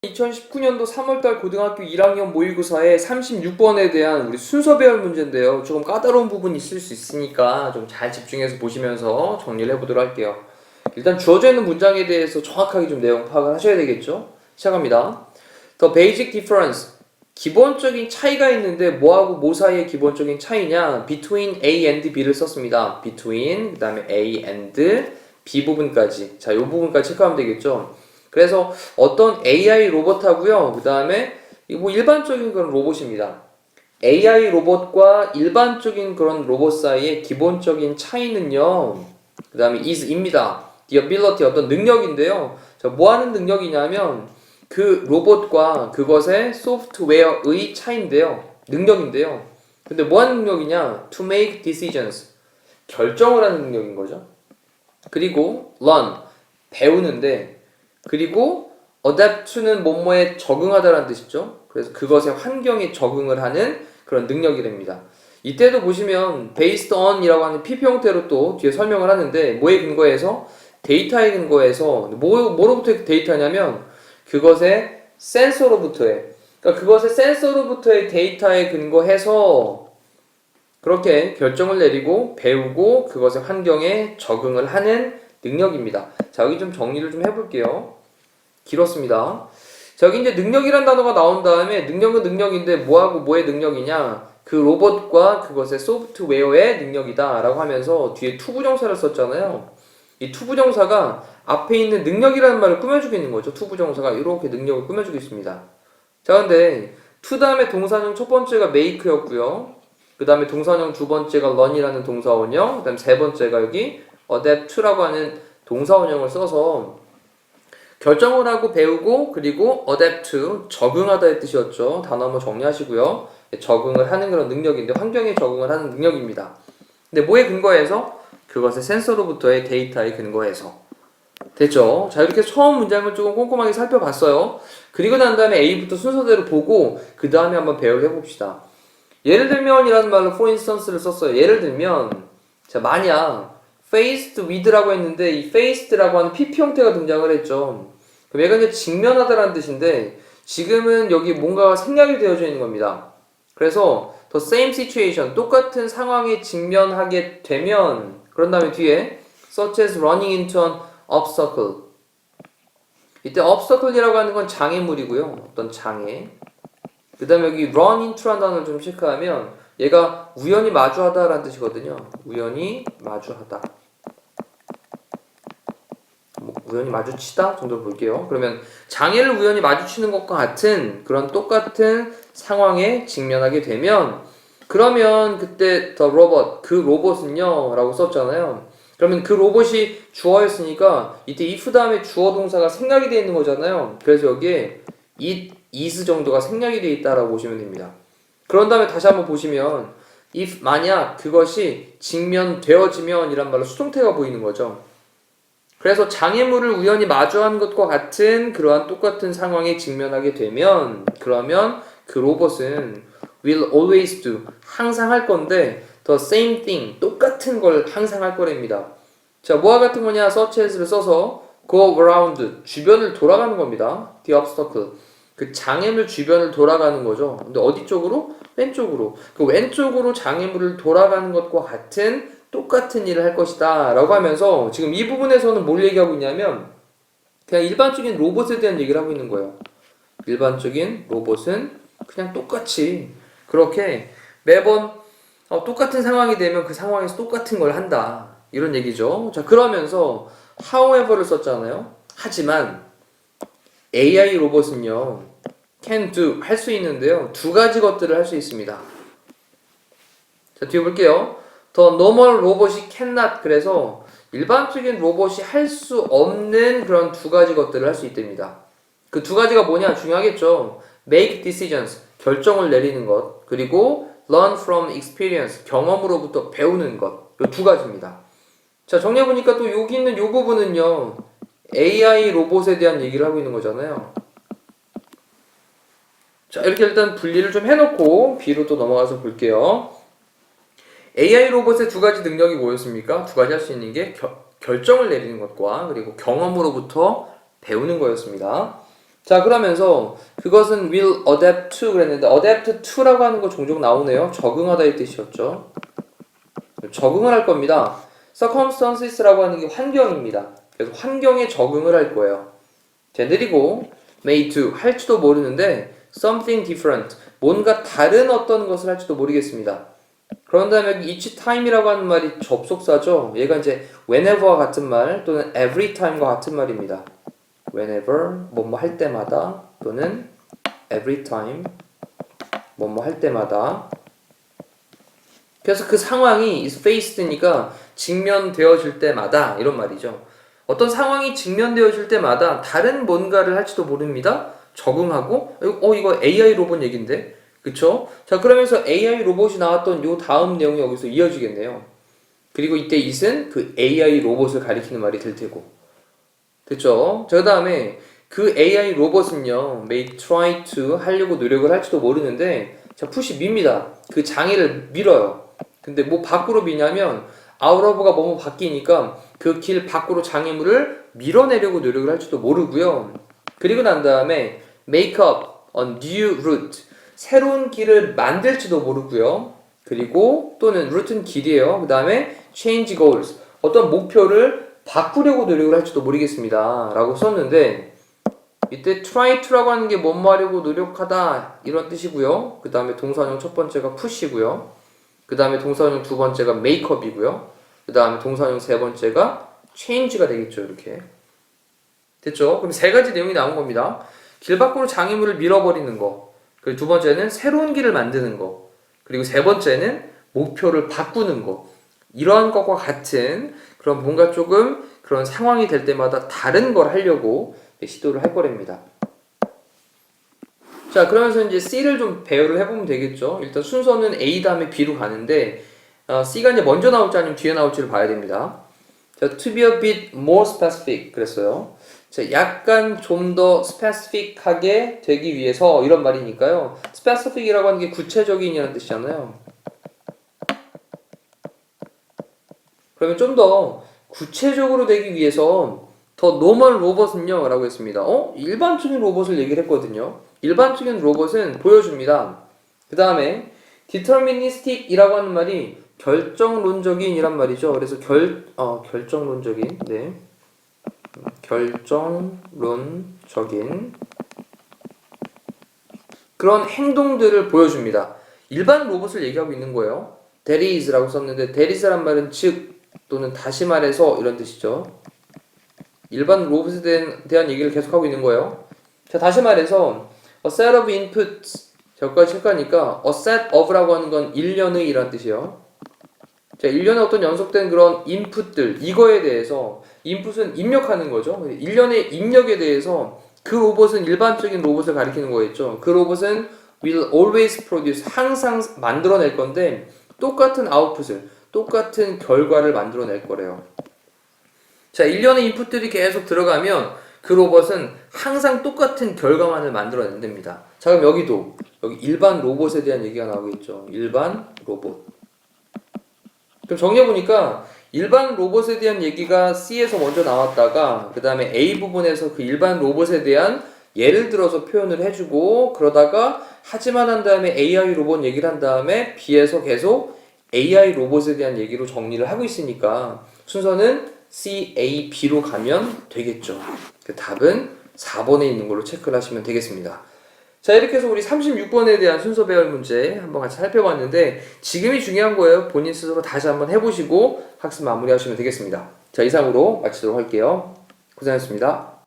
(2019년도 3월달) 고등학교 1학년 모의고사의 36번에 대한 우리 순서 배열 문제인데요. 조금 까다로운 부분이 있을 수 있으니까 좀 잘 집중해서 보시면서 정리를 해보도록 할게요. 일단 주어져 있는 문장에 대해서 정확하게 좀 내용 파악을 하셔야 되겠죠? 시작합니다. The basic difference. 기본적인 차이가 있는데 뭐하고 뭐 사이의 기본적인 차이냐? Between A and B를 썼습니다. Between, 그 다음에 A and B 부분까지. 자, 이 부분까지 체크하면 되겠죠? 그래서 어떤 AI 로봇하고요. 그 다음에 뭐 일반적인 그런 로봇입니다. AI 로봇과 일반적인 그런 로봇 사이의 기본적인 차이는요. 그 다음에 is입니다. The ability, 어떤 능력인데요. 자, 뭐 하는 능력이냐면 그 로봇과 그것의 소프트웨어의 차이인데요. 능력인데요. 근데 뭐 하는 능력이냐? To make decisions. 결정을 하는 능력인 거죠. 그리고 learn. 배우는데, 그리고 adapt to는 뭐뭐에 적응하다라는 뜻이죠. 그래서 그것의 환경에 적응을 하는 그런 능력이 됩니다. 이때도 보시면 based on 이라고 하는 PP 형태로 또 뒤에 설명을 하는데 뭐에 근거해서? 데이터에 근거해서 뭐로부터 데이터냐면 그것의 센서로부터의, 그러니까 그것의 센서로부터의 데이터에 근거해서 그렇게 결정을 내리고 배우고 그것의 환경에 적응을 하는 능력입니다. 자, 여기 좀 정리를 좀 해볼게요. 길었습니다. 자, 여기 이제 능력이란 단어가 나온 다음에 능력은 능력인데 뭐하고 뭐의 능력이냐? 그 로봇과 그것의 소프트웨어의 능력이다 라고 하면서 뒤에 투부정사를 썼잖아요. 이 투부정사가 앞에 있는 능력이라는 말을 꾸며주고 있는 거죠. 투부정사가 이렇게 능력을 꾸며주고 있습니다. 자, 근데 to 다음에 동사형 첫 번째가 make였고요. 그 다음에 동사형 두 번째가 learn이라는 동사원형, 그 다음 세 번째가 여기 adapt to라고 하는 동사원형을 써서 결정을 하고 배우고, 그리고 adapt to, 적응하다의 뜻이었죠. 단어 한번 정리하시고요. 적응을 하는 그런 능력인데 환경에 적응을 하는 능력입니다. 근데 뭐에 근거해서? 그것의 센서로부터의 데이터에 근거해서. 됐죠? 자, 이렇게 처음 문장을 조금 꼼꼼하게 살펴봤어요. 그리고 난 다음에 A부터 순서대로 보고 그 다음에 한번 배열을 해봅시다. 예를 들면 이라는 말로 for instance를 썼어요. 예를 들면 자, 만약 faced with라고 했는데 이 faced라고 하는 PP 형태가 등장을 했죠. 그럼 얘가 이제 직면하다라는 뜻인데 지금은 여기 뭔가가 생략이 되어져 있는 겁니다. 그래서 the same situation, 똑같은 상황에 직면하게 되면 그런 다음에 뒤에 such as running into an obstacle. 이때 obstacle이라고 하는 건 장애물이고요. 어떤 장애. 그 다음에 여기 run into라는 단어를 좀 체크하면 얘가 우연히 마주하다라는 뜻이거든요. 우연히 마주하다. 뭐 우연히 마주치다 정도로 볼게요. 그러면 장애를 우연히 마주치는 것과 같은 그런 똑같은 상황에 직면하게 되면 그러면 그때 the robot, 그 로봇은요 라고 썼잖아요. 그러면 그 로봇이 주어였으니까 이때 if 다음에 주어 동사가 생략이 되어 있는 거잖아요. 그래서 여기에 it is 정도가 생략이 되어 있다라고 보시면 됩니다. 그런 다음에 다시 한번 보시면 if 만약 그것이 직면되어지면 이란 말로 수동태가 보이는 거죠. 그래서 장애물을 우연히 마주한 것과 같은 그러한 똑같은 상황에 직면하게 되면 그러면 그 로봇은 will always do, 항상 할 건데 the same thing, 똑같은 걸 항상 할 거랍니다. 자, 뭐와 같은 거냐? such as를 써서 go around, 주변을 돌아가는 겁니다. the obstacle, 그 장애물 주변을 돌아가는 거죠. 근데 어디 쪽으로? 왼쪽으로. 그 왼쪽으로 장애물을 돌아가는 것과 같은 똑같은 일을 할 것이다 라고 하면서 지금 이 부분에서는 뭘 얘기하고 있냐면 그냥 일반적인 로봇에 대한 얘기를 하고 있는 거예요. 일반적인 로봇은 그냥 똑같이 그렇게 매번 똑같은 상황이 되면 그 상황에서 똑같은 걸 한다 이런 얘기죠. 자, 그러면서 however를 썼잖아요. 하지만 AI 로봇은요 can do, 할 수 있는데요 두 가지 것들을 할 수 있습니다. 자, 뒤에 볼게요. The normal robot이 cannot, 그래서 일반적인 로봇이 할 수 없는 그런 두 가지 것들을 할 수 있답니다. 그 두 가지가 뭐냐? 중요하겠죠. Make decisions, 결정을 내리는 것, 그리고 learn from experience, 경험으로부터 배우는 것. 이 두 가지입니다. 자, 정리해보니까 또 여기 있는 이 부분은요 AI 로봇에 대한 얘기를 하고 있는 거잖아요. 자, 이렇게 일단 분리를 좀 해놓고 B로 또 넘어가서 볼게요. AI 로봇의 두 가지 능력이 뭐였습니까? 두 가지 할 수 있는 게 결정을 내리는 것과 그리고 경험으로부터 배우는 거였습니다. 자, 그러면서 그것은 will adapt to 그랬는데 adapt to라고 하는 거 종종 나오네요. 적응하다의 뜻이었죠. 적응을 할 겁니다. circumstances라고 하는 게 환경입니다. 그래서 환경에 적응을 할 거예요. 자, 느리고 may do 할지도 모르는데 something different 뭔가 다른 어떤 것을 할지도 모르겠습니다. 그런 다음에 여기 each time이라고 하는 말이 접속사죠. 얘가 이제 whenever와 같은 말 또는 every time과 같은 말입니다. whenever 뭐뭐 할 때마다 또는 every time 뭐뭐 할 때마다. 그래서 그 상황이 is faced니까 직면되어질 때마다 이런 말이죠. 어떤 상황이 직면되어질 때마다 다른 뭔가를 할지도 모릅니다. 적응하고 이거 AI 로봇 얘긴데 그쵸? 자, 그러면서 AI 로봇이 나왔던 요 다음 내용이 여기서 이어지겠네요. 그리고 이때 it은 그 AI 로봇을 가리키는 말이 될 테고 됐죠? 자, 그 다음에 그 AI 로봇은요 may try to 하려고 노력을 할지도 모르는데 자, 푸시 밉니다. 그 장애를 밀어요. 근데 뭐 밖으로 미냐면 out of가 뭐뭐 바뀌니까 그 길 밖으로 장애물을 밀어내려고 노력을 할지도 모르고요. 그리고 난 다음에 make up a new route 새로운 길을 만들지도 모르고요. 그리고 또는 route는 길이에요. 그 다음에 change goals 어떤 목표를 바꾸려고 노력을 할지도 모르겠습니다. 라고 썼는데 이때 try to라고 하는 게 뭐뭐 하려고 노력하다 이런 뜻이고요. 그 다음에 동사원형 첫 번째가 push이고요. 그 다음에 동사원형 두 번째가 make up이고요. 그 다음에 동사원형 세 번째가 change가 되겠죠. 이렇게 됐죠? 그럼 세 가지 내용이 나온 겁니다. 길 밖으로 장애물을 밀어버리는 거, 그리고 두 번째는 새로운 길을 만드는 거, 그리고 세 번째는 목표를 바꾸는 거. 이러한 것과 같은 그런 뭔가 조금 그런 상황이 될 때마다 다른 걸 하려고 시도를 할 거랍니다. 자, 그러면서 이제 C를 좀 배열을 해보면 되겠죠. 일단 순서는 A 다음에 B로 가는데 C가 이제 먼저 나올지 아니면 뒤에 나올지를 봐야 됩니다. 자, to be a bit more specific 그랬어요. 자, 약간 좀 더 specific하게 되기 위해서 이런 말이니까요. specific이라고 하는 게 구체적인이라는 뜻이잖아요. 그러면 좀 더 구체적으로 되기 위해서 더 normal 로봇은요 라고 했습니다. 일반적인 로봇을 얘기를 했거든요. 일반적인 로봇은 보여줍니다. 그 다음에 deterministic 이라고 하는 말이 결정론적인 이란 말이죠. 그래서 결정론적인 네. 결정론적인 그런 행동들을 보여줍니다. 일반 로봇을 얘기하고 있는 거예요. That is라고 썼는데 that is란 말은 즉 또는 다시 말해서 이런 뜻이죠. 일반 로봇에 대한 얘기를 계속하고 있는 거예요. 자, 다시 말해서 a set of inputs 여기까지 칠까니까 a set of라고 하는 건 일련의 이란 뜻이에요. 자, 일련의 어떤 연속된 그런 인풋들 이거에 대해서 인풋은 입력하는 거죠. 일련의 입력에 대해서 그 로봇은 일반적인 로봇을 가리키는 거겠죠. 그 로봇은 will always produce 항상 만들어낼 건데 똑같은 아웃풋을 똑같은 결과를 만들어낼 거래요. 자, 일련의 인풋들이 계속 들어가면 그 로봇은 항상 똑같은 결과만을 만들어낸답니다. 자, 그럼 여기 일반 로봇에 대한 얘기가 나오겠죠. 일반 로봇. 그럼 정리해보니까 일반 로봇에 대한 얘기가 C에서 먼저 나왔다가 그 다음에 A 부분에서 그 일반 로봇에 대한 예를 들어서 표현을 해주고 그러다가 하지만 한 다음에 AI 로봇 얘기를 한 다음에 B에서 계속 AI 로봇에 대한 얘기로 정리를 하고 있으니까 순서는 C, A, B로 가면 되겠죠. 그 답은 4번에 있는 걸로 체크를 하시면 되겠습니다. 자, 이렇게 해서 우리 36번에 대한 순서 배열 문제 한번 같이 살펴봤는데 지금이 중요한 거예요. 본인 스스로 다시 한번 해보시고 학습 마무리하시면 되겠습니다. 자, 이상으로 마치도록 할게요. 고생하셨습니다.